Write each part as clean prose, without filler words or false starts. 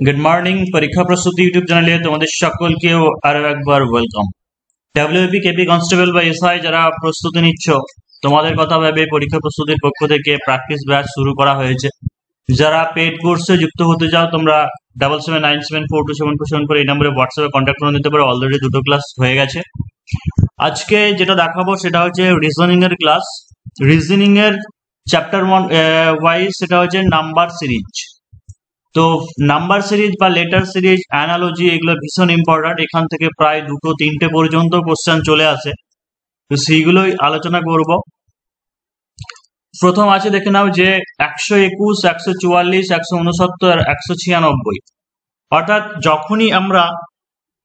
Good morning. পরীক্ষা প্রস্তুতি YouTube চ্যানেলে তোমাদের সকলকে আরো একবার ওয়েলকাম। ডাব্লিউপি কেপি কনস্টেবল বা এসআই যারা প্রস্তুতি নিচ্ছ, তোমাদের কথা ভেবে পরীক্ষা প্রস্তুতির পক্ষ থেকে প্র্যাকটিস ব্যাচ শুরু করা হয়েছে। যারা পেড কোর্সে যুক্ত হতে চাও তোমরা 7797427447 করে এই নম্বরে হোয়াটসঅ্যাপে কন্ট্যাক্ট করে নিতে পারো। অলরেডি দুটো ক্লাস হয়ে গেছে। আজকে যেটা দেখাবো সেটা হচ্ছে রিজনিং এর ক্লাস। রিজনিং এর চ্যাপ্টার 1 ওয়াইজ সেটা হচ্ছে নাম্বার সিরিজ। তো নাম্বার সিরিজ বা লেটার সিরিজ, অ্যানালজি, এগুলো ভীষণ ইম্পর্টেন্ট। এখান থেকে প্রায় 2-3টে পর্যন্ত কোশ্চেন চলে আসে, তো সেইগুলোই আলোচনা করব। প্রথম আছে দেখে নাও যে 121, 144, 169, 196। অর্থাৎ যখনই আমরা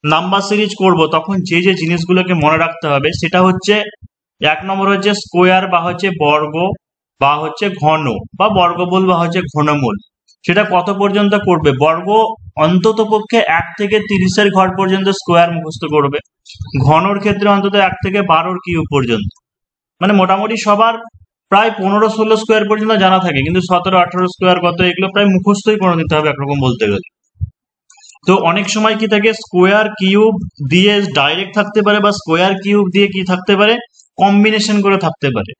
নাম্বার সিরিজ করব তখন যে যে জিনিসগুলোকে মনে রাখতে হবে সেটা হচ্ছে, এক নম্বর হচ্ছে স্কোয়ার বা হচ্ছে বর্গ বা হচ্ছে ঘন বা বর্গমূল বা হচ্ছে ঘনমূল। সেটা কত পর্যন্ত করবে? বর্গ অন্তত পক্ষে 1 থেকে 30-এর ঘর পর্যন্ত স্কোয়ার মুখস্থ করবে। ঘনর ক্ষেত্রে অন্তত 1 থেকে 12-র কিউব পর্যন্ত। মানে মোটামুটি সবার প্রায় 15-16 স্কোয়ার পর্যন্ত জানা থাকে, কিন্তু 17-18 স্কোয়ার কত এগুলো প্রায় মুখস্থই করে নিতে হবে একরকম বলতে গেলে। তো অনেক সময় কি থাকে, স্কোয়ার কিউব দিয়ে ডাইরেক্ট থাকতে পারে বা স্কোয়ার কিউব দিয়ে কি থাকতে পারে, কম্বিনেশন করে থাকতে পারে।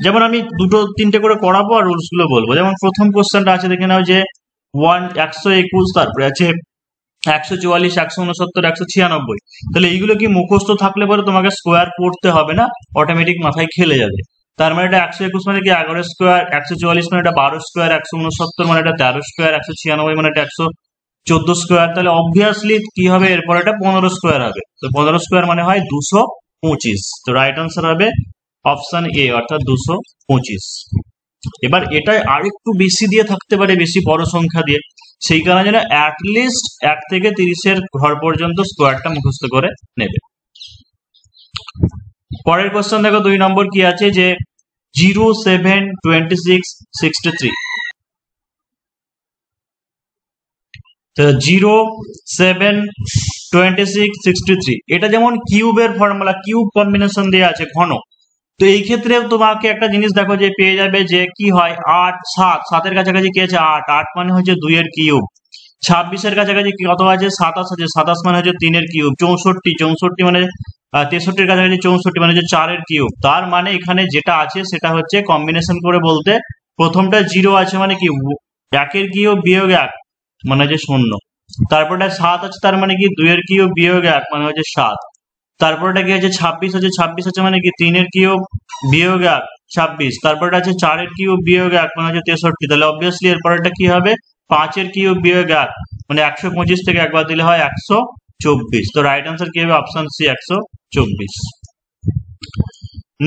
যেমন আমি 2-3টে করে করাবো আর রুলস গুলো বলবো। যেমন প্রথম কোশ্চেনটা আছে দেখে নাও যে 121, তারপরে আছে 144, 169, 196। তাহলে এইগুলো কি মুখস্থ থাকলে পরে তোমাকে স্কোয়ার পড়তে হবে না, অটোমেটিক মাথায় খেলে যাবে। তার মানে এটা 121 মানে কি 11 স্কোয়ার, 144 মানে এটা 12 স্কোয়ার, 169 মানে এটা 13 স্কোয়ার, 196 মানে এটা 114 স্কোয়ার। তাহলে অবভিয়াসলি কি হবে, এরপর এটা 15 স্কোয়ার হবে। তো 15 স্কোয়ার মানে হয় 225। তো রাইট আনসার হবে অপশন এ, অর্থাৎ 225। এবার এটা আরেকটু বেশি দিয়ে থাকতে পারে, বেশি বড় সংখ্যা দিয়ে, সেই কারণে যেন অ্যাটলিস্ট 1 থেকে 30-এর ঘর পর্যন্ত স্কোয়ারটা মুখস্থ করে নেবে। পরের কোশ্চেন দেখো 2 নম্বর কি আছে যে 0, 7, 26, 63। তো 0, 7, 26, 63 এটা যেমন কিউবের ফর্মুলা, কিউব কম্বিনেশন দিয়ে আছে ঘন। তো এই ক্ষেত্রে তোমাকে একটা জিনিস দেখো যে পেয়ে যাবে যে কি হয়, 8, 7, 7-এর কাছাকাছি কি আছে 8, 8 মানে হচ্ছে 2-এর কিউব। 26-এর কাছাকাছি কত আছে 27 আছে, 27 মানে হচ্ছে 3-এর কিউব। 64, 64 মানে 63-এর কাছাকাছি 64 মানে হচ্ছে 4-এর কিউব। তার মানে এখানে যেটা আছে সেটা হচ্ছে কম্বিনেশন করে বলতে, প্রথমটা 0 আছে মানে কি 1-এর কিউব বিয়োগ 1 মানে হচ্ছে 0। তারপরটা 7 আছে তার মানে কি 2-এর কিউব বিয়োগ 1 মানে হচ্ছে 7। তারপরটা কি আছে 26 আছে, 26 আছে মানে কি 3-এর কিউব বিয়োগ 1 26। তারপরটা আছে 4-এর কিউব বিয়োগ 1 মানে হচ্ছে 63। তাহলে অবভিয়াসলি এরপরটা কি হবে, 5-এর কিউব বিয়োগ 1 মানে 125 থেকে একবার দিলে হয় 124। তো রাইট আনসার কি হবে, অপশন সি 124।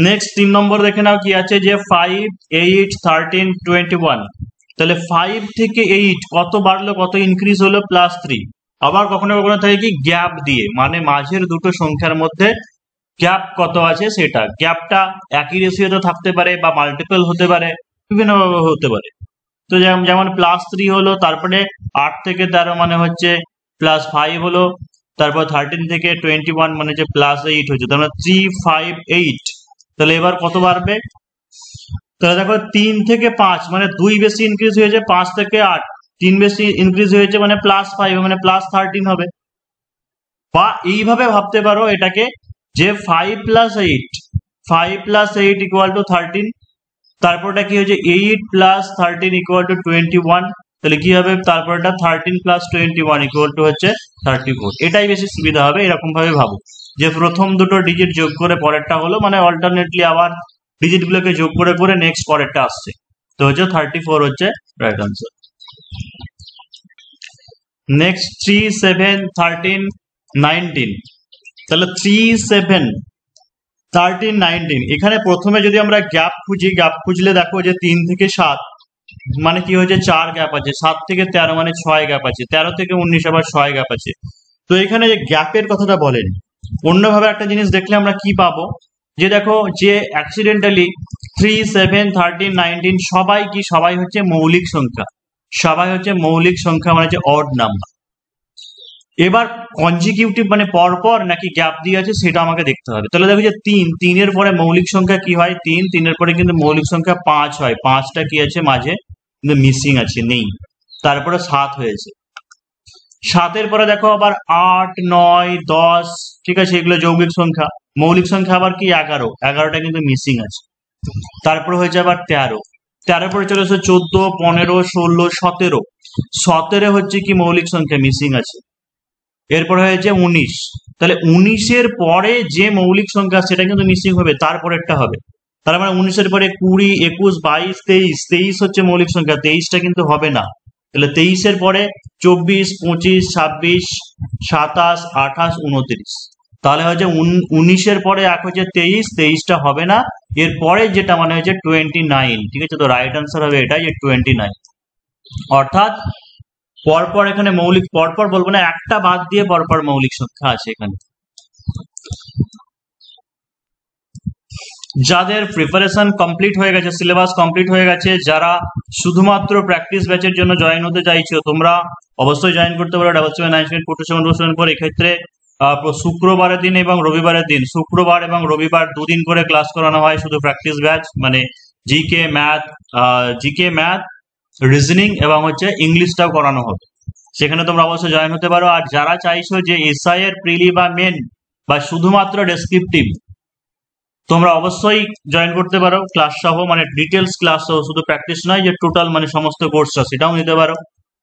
নেক্সট 3 নম্বর দেখে নাও কি আছে যে 5, 8, 13, 21। তাহলে 5 থেকে 8 কত বাড়লো, কত ইনক্রিজ হলো, +3। আবার কখনো কখনো থাকে কি গ্যাপ দিয়ে, মানে মাঝের দুটো সংখ্যার মধ্যে গ্যাপ কত আছে সেটা। গ্যাপটা একই রেশিওতে থাকতে পারে বা মাল্টিপল হতে পারে, বিভিন্ন ভাবে হতে পারে। তো যেমন +3 হলো, তারপরে 8 থেকে 13 মানে হচ্ছে +5 হলো, তারপর 13 থেকে 21 মানে হচ্ছে +8 হচ্ছে। তার মানে 3, 5, 8। তাহলে এবার কত বাড়বে, তাহলে দেখো 3 থেকে 5 মানে 2 বেশি ইনক্রিজ হয়েছে, 5 থেকে 8 3 বেশি ইনক্রিজ হয়েছে মানে +5 মানে +13 হবে। বা এইভাবে ভাবতে পারো এটাকে যে 5 + 8, 5 + 8 = 13। তারপরটা কি হচ্ছে 8 + 13 = 21। তাহলে কি হবে, তারপরটা 13 + 21 = হচ্ছে 34। এটাই বেশি সুবিধা হবে। এরকম ভাবে ভাবো যে প্রথম দুটো ডিজিট যোগ করে পরেরটা হলো, মানে অল্টারনেটলি আবার ডিজিট গুলোকে যোগ করে করে নেক্সট পরেরটা আসছে। তো হচ্ছে 34 হচ্ছে রাইট আনসার। নেক্সট 3, 7, 13, 19। তাহলে 3, 7, 13, 19 এখানে প্রথমে যদি আমরা গ্যাপ খুঁজি, গ্যাপ খুঁজলে দেখো যে 3 থেকে 7 মানে কি হয়েছে 4 গ্যাপ আছে, 7 থেকে 13 মানে 6 গ্যাপ আছে, 13 থেকে 19 আবার 6 গ্যাপ আছে। তো এখানে যে গ্যাপের কথাটা বলেন, অন্যভাবে একটা জিনিস দেখলে আমরা কি পাবো, যে দেখো যে অ্যাক্সিডেন্টালি 3, 7, 13, 19 সবাই হচ্ছে মৌলিক সংখ্যা, সবাই হচ্ছে মৌলিক সংখ্যা মানে হচ্ছে অড নাম্বার। এবার কনজিকিউটিভ মানে পরপর নাকি গ্যাপ দিয়ে আছে সেটা আমাকে দেখতে হবে। তাহলে দেখো যে 3-3-এর পরে মৌলিক সংখ্যা কি হয়, 3-3-এর পরে কিন্তু মৌলিক সংখ্যা 5 হয়। 5টা কি আছে মাঝে কিন্তু মিসিং আছে, নেই। তারপরে 7 হয়েছে। 7-এর পরে দেখো আবার 8, 9, 10, ঠিক আছে, এগুলো যৌগিক সংখ্যা। মৌলিক সংখ্যা আবার কি 11, 11টা কিন্তু মিসিং আছে। তারপরে হয়েছে আবার 13, 13 পরে চলে এসে 14, 15, 16, 17, 17 হচ্ছে কি মৌলিক সংখ্যা মিসিং আছে। এরপরে হয়েছে 19, তাহলে 19-এর পরে যে মৌলিক সংখ্যা সেটা কিন্তু মিসিং হবে, তারপরেরটা হবে। তার মানে 19-এর পরে 20, 21, 22, 23, 23 হচ্ছে মৌলিক সংখ্যা, 23টা কিন্তু হবে না। তাহলে 23-এর পরে 24, 25, 26, 27, 28, 29, তাহলে হচ্ছে 19-এর পরে এক হচ্ছে 23, 23টা হবে না। এর পরে যেটা মানে হচ্ছে 29, ঠিক আছে, তো রাইট আনসার হবে এটা, যে 29। অর্থাৎ পরপর এখানে মৌলিক, পরপর বলবো না, একটা বাদ দিয়ে পরপর মৌলিক সংখ্যা আছে এখানে। যাদের প্রিপারেশন কমপ্লিট হয়ে গেছে, সিলেবাস কমপ্লিট হয়ে গেছে, যারা শুধুমাত্র প্র্যাকটিস ব্যাচের জন্য জয়েন হতে চাইছো, তোমরা অবশ্যই জয়েন করতে পারো 77974747 এক্ষেত্রে শুক্রবারের দিন এবং রবিবারের দিন, শুক্রবার এবং রবিবার দুদিন করে ক্লাস করানো হয় শুধু প্র্যাকটিস ব্যাচ, মানে জিকে ম্যাথ রিজনিং এবং হচ্ছে ইংলিশটাও করানো হবে। সেখানে তোমরা অবশ্যই জয়েন হতে পারো। আর যারা চাইছো যে এসআই এর প্রিলি বা মেন বা শুধুমাত্র ডেসক্রিপটিভ, তোমরা অবশ্যই জয়েন করতে পারো ক্লাস সহ, মানে ডিটেলস ক্লাস সহ, শুধু প্র্যাকটিস নয়, যে টোটাল মানে সমস্ত কোর্সটা, সেটাও নিতে পারো।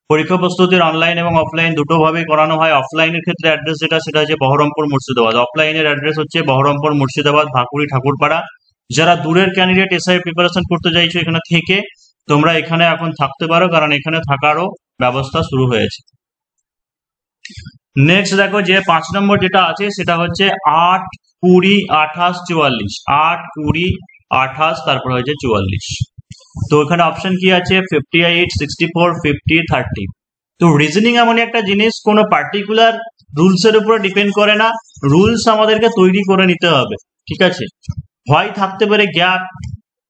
পরীক্ষা প্রস্তুতির অনলাইন এবং অফলাইন দুটো ভাবেই করানো হয়। অফলাইনের ক্ষেত্রে অ্যাড্রেস সেটা হচ্ছে বহরমপুর মুর্শিদাবাদ, অফলাইনের অ্যাড্রেস হচ্ছে বহরমপুর মুর্শিদাবাদ ভাকুড়ি ঠাকুরপাড়া। যারা দূরের ক্যান্ডিডেট এসআই প্রিপারেশন করতে চাইছো এখানে থেকে, তোমরা এখানে এখন থাকতে পারো, কারণ এখানে থাকারও ব্যবস্থা শুরু হয়েছে। নেক্সট দেখো যে 5 নম্বর যেটা আছে সেটা হচ্ছে 8, 20, 28, 44, 8, 20, 28, তারপর হয়েছে 44। তো এখানে অপশন কি আছে 58, 64, 50, 30। তো রিজনিং এমন একটা জিনিস, কোনো পার্টিকুলার রুলস এর উপরে ডিপেন্ড করে না, রুলস আমাদেরকে তৈরি করে নিতে হবে, ঠিক আছে। হয় থাকতে পারে গ্যাপ,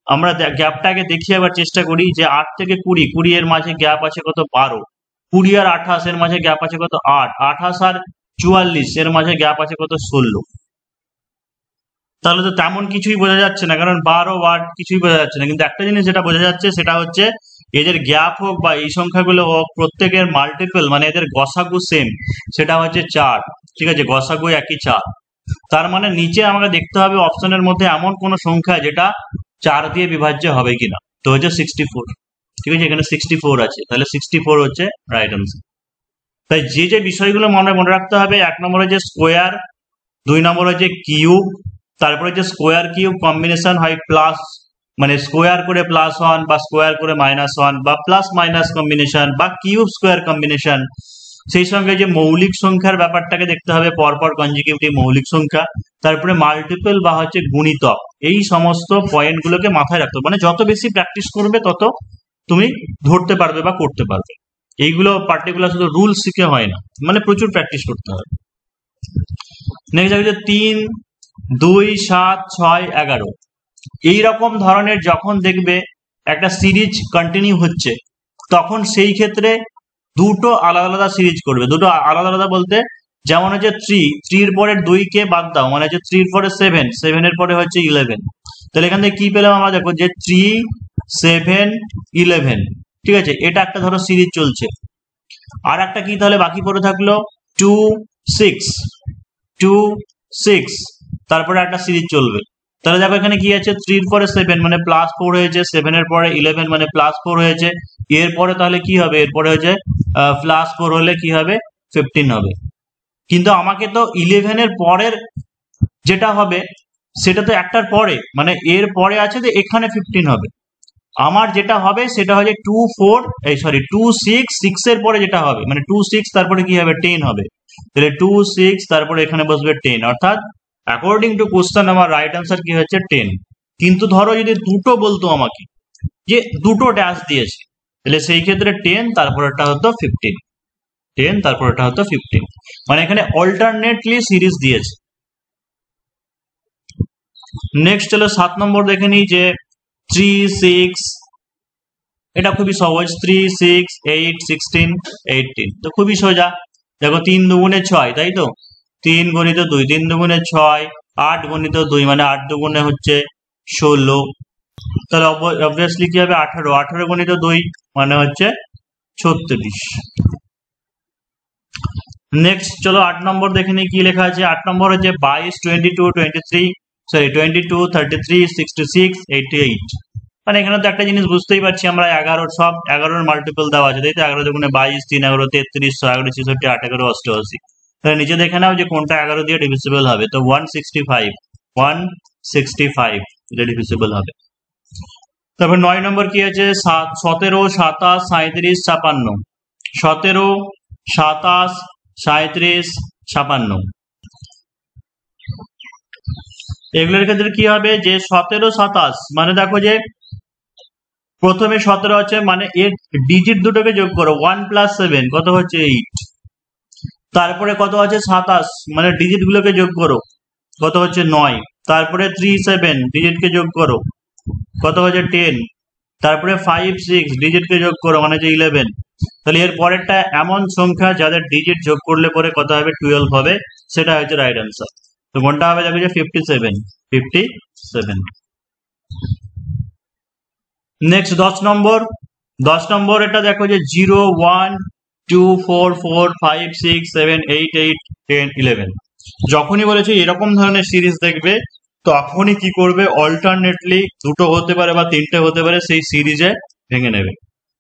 আমরা গ্যাপটাকে দেখিয়ে আবার চেষ্টা করি যে 8 থেকে 20, 20 এর মাঝে গ্যাপ আছে কত 12, 20 আর 28 এর মাঝে গ্যাপ আছে কত 8, 28 আর 44 এর মাঝে গ্যাপ আছে কত 16। তাহলে তো তেমন কিছুই বোঝা যাচ্ছে না, কারণ 12 ওয়ার্ড কিছুই বোঝা যাচ্ছে না। কিন্তু একটা জিনিস যেটা বোঝা যাচ্ছে সেটা হচ্ছে এদের গ্যাপ হোক বা এই সংখ্যাগুলো হোক, প্রত্যেকের মাল্টিপল মানে এদের গসাগু সেম, সেটা হচ্ছে 4, ঠিক আছে, গসাগু একই 4। তার মানে নিচে আমাকে দেখতে হবে অপশনের মধ্যে এমন কোন সংখ্যা যেটা 4 দিয়ে বিভাজ্য হবে কিনা। তো হচ্ছে 64, ঠিক আছে, এখানে 64 আছে, তাহলে 64 হচ্ছে রাইট আনসার। তাই যে বিষয়গুলো মনে রাখতে হবে, 1 নম্বর হচ্ছে স্কোয়ার, 2 নম্বর হচ্ছে কিউব, তারপরে যে স্কোয়ার কিউব কম্বিনেশন হয় প্লাস, মানে স্কোয়ার করে +1 বা স্কোয়ার করে -1 বা প্লাস মাইনাস কম্বিনেশন বা কিউব স্কোয়ার কম্বিনেশন। সেই সঙ্গে যে মৌলিক সংখ্যার ব্যাপারটাকে দেখতে হবে, পরপর কনজিকিউটিভ মৌলিক সংখ্যা, তারপরে মাল্টিপল বা হচ্ছে গুণিতক, এই সমস্ত পয়েন্টগুলোকে মাথায় রাখতে হবে। মানে যত বেশি প্র্যাকটিস করবে তত তুমি ধরতে পারবে বা করতে পারবে। এইগুলো পার্টিকুলার শুধু রুলস শিখে হয় না, মানে প্রচুর প্র্যাকটিস করতে হবে। নেক্সট হচ্ছে 3, 2, 7, 6, 11। এইরকম ধরনের যখন দেখবে একটা সিরিজ কন্টিনিউ হচ্ছে, তখন সেই ক্ষেত্রে দুটো আলাদা আলাদা সিরিজ করবে। দুটো আলাদা আলাদা বলতে, যেমন হচ্ছে 3 এর পরে 2 কে বাদ দাও, মানে হচ্ছে 3 এর পরে 7, 7 এর পরে হচ্ছে 11। তাহলে এখান থেকে কি পেলাম আমরা, দেখো যে 3, 7, 11, ঠিক আছে, এটা একটা ধরো সিরিজ চলছে। আর একটা কি তাহলে বাকি পড়ে থাকলো 2, 6, 2, 6, তারপরে একটা সিরিজ চলবে। তাহলে দেখো এখানে কি আছে 3 এর পরে 7 মানে +4 হয়েছে, 7 এর পরে 11 মানে +4 হয়েছে, এরপরে তাহলে কি হবে, এরপরে হচ্ছে +4 হলে কি হবে 15 হবে। কিন্তু আমাকে তো 11 এর পরের যেটা হবে সেটা তো একটার পরে, মানে এর পরে আছে যে এখানে 15 হবে। আমার যেটা হবে সেটা হচ্ছে 2, 6, 6 এর পরে যেটা হবে, মানে 2, 6 তারপরে কি হবে 10 হবে। তাহলে 2, 6 তারপরে এখানে বসবে 10, অর্থাৎ অ্যাকর্ডিং টু কোশ্চেন আমার রাইট আনসার কি হচ্ছে 10। কিন্তু ধরো যদি দুটো বলতো আমাকে, যে দুটো ড্যাশ দিয়েছে, তাহলে সেই ক্ষেত্রে 10 তারপরেটা হতো 15, 10 তারপরেটা হতো 15, মানে এখানে অল্টারনেটলি সিরিজ দিয়েছে। নেক্সট চলো 7 নম্বর দেখে নিই, যে 3, 6, এটা খুবই সহজ, 3, 6, 8, 16, 18, তো খুবই সোজা। দেখো 3 দুগুণে 6, তাই তো, 3 গুণিত 2, 3 দুগুণে 6, 8 গুণিত 2 মানে 8 দুগুণে হচ্ছে 16, তাহলে অবভিয়াসলি কি হবে 18, 18 গুণিত 2 মানে হচ্ছে 36। নেক্সট চলো 8 নম্বর দেখে নিই কি লেখা আছে। 8 নম্বর হচ্ছে 22, 22, 23, সরি 22, 33, 66, 88। মানে এখানে তো একটা জিনিস বুঝতেই পারছি আমরা, 11 সব 11 মাল্টিপল দেওয়া আছে, তাই তো? 11 দুগুণে 22, 3 11 33, 11 66, 8 11 88। তাহলে নিচে দেখে নাও যে কোনটা 11 দিয়ে ডিভিজিবল হবে। তো 165 এটা ডিভিজিবল হবে। তারপর 9 নম্বর কি আছে, 17, 27, 37, 56। 17, 27, 37, 56। এগুলোর ক্ষেত্রে কি হবে যে 17, 27 মানে দেখো যে প্রথমে 17 আছে, মানে এর ডিজিট দুটোকে যোগ করো, 1 + 7 কত হচ্ছে 8। তারপরে কত আছে 27, মানে ডিজিট গুলোকে যোগ করো, কত হচ্ছে 9। তারপরে 3, 7 ডিজিটকে যোগ করো, কত হচ্ছে 10। তারপরে 5, 6 ডিজিটকে যোগ করো, মানে যে 11। তাহলে এর পরেরটা এমন সংখ্যা যাদের ডিজিট যোগ করলে পরে কত হবে 12 হবে, সেটা হচ্ছে রাইট অ্যান্সার। তো কোনটা হবে দেখো যে 57। নেক্সট 10 নম্বর এটা দেখো যে 0, 1, 2, 4, 4, 5, 6, 7, 8, 8, 10, 11। যখনই বলেছে এরকম ধরনের সিরিজ দেখবে তখনই কি করবে, অল্টারনেটলি দুটো হতে পারে বা তিনটে হতে পারে, সেই সিরিজে ভেঙে নেবে।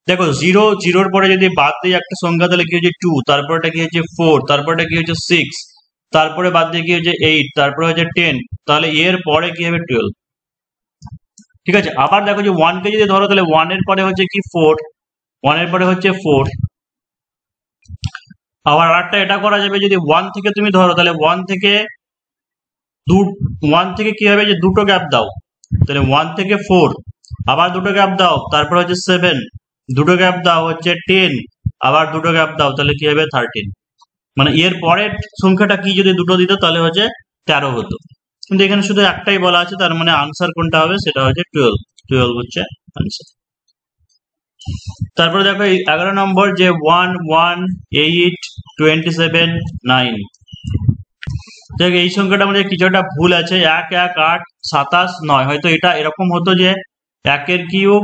দেখো 0 পরে যদি বাদ দিয়ে একটা সংখ্যা, তাহলে কি হচ্ছে 2, তারপরটা কি হচ্ছে 4, তারপরটা কি হচ্ছে 6, তারপরে বাদ দিয়ে কি হচ্ছে 8, তারপরে হচ্ছে 10, তাহলে এর পরে কি হবে 12। ঠিক আছে। আবার দেখো যে 1 কে যদি ধরো, তাহলে 1 এর পরে হচ্ছে কি 4, 1 এর পরে হচ্ছে 4। আবার আরেকটা এটা করা যাবে, যদি 1 থেকে তুমি ধরো, তাহলে 1 থেকে কি হবে যে দুটো গ্যাপ দাও, তাহলে 1 থেকে 4, আবার দুটো গ্যাপ দাও, তারপর হচ্ছে 7, দুটো গ্যাপ দাও হচ্ছে 10, আবার দুটো গ্যাপ দাও, তাহলে কি হবে 13। মানে এর পরের সংখ্যাটা কি যদি দুটো দিত তাহলে হচ্ছে 13 হতো, কিন্তু এখানে শুধু একটাই বলা আছে, তার মানে আনসার কোনটা হবে, সেটা হচ্ছে 12 হচ্ছে আনসার। তারপরে দেখো 11 নম্বর যে 1, 1, 8, 27, 9। দেখো এই সংখ্যাটা মধ্যে কিছু একটা ভুল আছে, 1, 1, 8, 27, 9। হয়তো এটা এরকম হতো যে 1 এর কিউব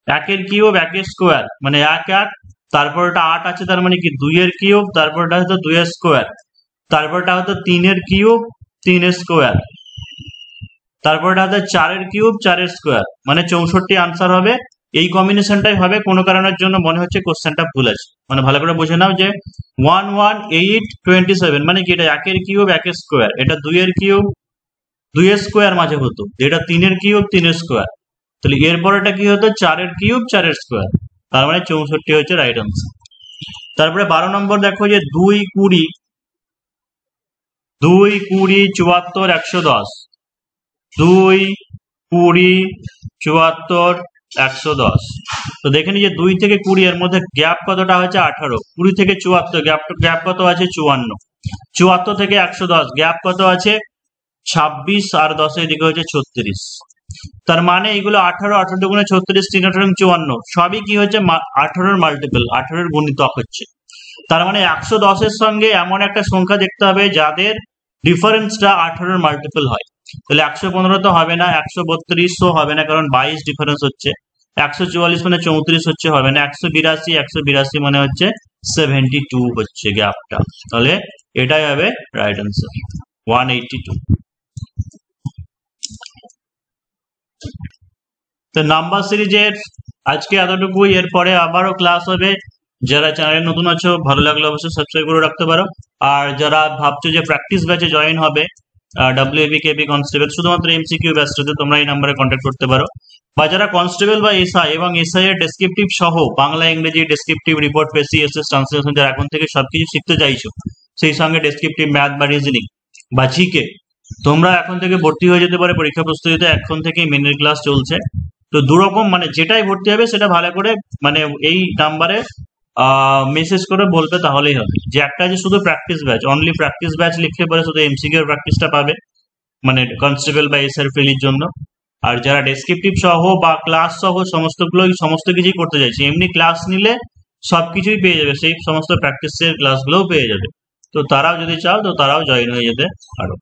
1 এর স্কোয়ার, মানে 1, 1, তারপর এটা 8 আছে, তার মানে কি 2 এর কিউব, তারপর এটা হয়তো 2 এর স্কোয়ার, তারপরটা হয়তো 3 এর কিউব 3 এর স্কোয়ার, তারপরটা হয়তো 4 এর কিউব 4 এর স্কোয়ার, মানে 64 আনসার হবে। এই কম্বিনেশনটাই হবে, কোনো কারণের জন্য মনে হচ্ছে কোশ্চেনটা ভুল আছে, মানে ভালো করে বুঝে নাও যে 1, 1, 8, 27 মানে কি, এটা 1 এর কিউব 1 এর স্কোয়ার, এটা 2 এর কিউব 2 এর স্কোয়ার মাঝে হতো, এটা 3 এর কিউব 3 এর স্কোয়ার, তাহলে এরপর এটা কি হতো 4 এর কিউব 4 এর স্কোয়ার, তার মানে 64 হচ্ছে রাইট আনসার। তারপরে 12 নম্বর দেখো যে 2, 20, 74, 110, 2, 20, 74, 110। তো দেখে নি যে 2 থেকে 20 এর মধ্যে গ্যাপ কতটা হচ্ছে 18, 20 থেকে 74 গ্যাপ কত আছে 54, 74 থেকে 110 গ্যাপ কত আছে 26, আর 10 এদিকে হচ্ছে 36। তার মানে এগুলো 18, 18 দুগুণে 36, 3 18 54 সবই কি হচ্ছে 18 মাল্টিপল, 18 গুণিতক হচ্ছে। তার মানে 110 এর সঙ্গে এমন একটা সংখ্যা দেখতে হবে যাদের ডিফারেন্সটা 18 মাল্টিপল হয়। তাহলে 115 তো হবে না, 132 হবে না, কারণ 22 ডিফারেন্স হচ্ছে। 144 মানে 34 হচ্ছে, হবে না। 182 মানে হচ্ছে 72 হচ্ছে গ্যাপটা, তাহলে এটাই হবে রাইট আনসার 182। তো নাম্বার সিরিজের আজকে এতটুকুই, এরপরে আবারও ক্লাস হবে। যারা চ্যানেলে নতুন আছো, ভালো লাগলে অবশ্যই সাবস্ক্রাইব করে রাখতে পারো। আর যারা ভাবছো যে প্র্যাকটিস ব্যাচে জয়েন হবে WAB কেপি কনস্টেবল, শুধুমাত্র এমসিকিউ ব্যাচটাতে, তোমরা এই নাম্বারে কন্ট্যাক্ট করতে পারো। বা যারা কনস্টেবল বা এসআই এবং এসআই এর ডেসক্রিপটিভ সহ বাংলা ইংরেজি ডেসক্রিপটিভ রিপোর্ট পেসি এসএস ট্রান্সলেশন, যারা এখন থেকে সবকিছু শিখতে চাইছো, সেই সঙ্গে ডেসক্রিপটিভ ম্যাথ বা রিজনিং বা জিকে, তোমরা এখন থেকে ভর্তি হয়ে যেতে পারে পরীক্ষা প্রস্তুতিতে। এখন থেকেই মেনের ক্লাস চলছে। তো দুরকম, মানে যেটাই ভর্তি হবে সেটা ভালো করে মানে এই নাম্বারে মেসেজ করে বলবে, তাহলেই হবে। যে একটা যে শুধু practice batch, only practice batch লিখলে পরে শুধু এমসিকিউ প্র্যাকটিসটা পাবে, মানে কনস্টেবল বা এসআর ফিলির জন্য। আর যারা ডেসক্রিপটিভ সহ বা ক্লাস সহ সমস্ত কিছুই করতে চাইছে, এমনি ক্লাস নিলে সবকিছুই পেয়ে যাবে, সেই সমস্ত প্র্যাকটিসের ক্লাসগুলোও পেয়ে যাবে। তো তারাও যদি চাও তো তারাও জয়েন হয়ে যেতে পারো।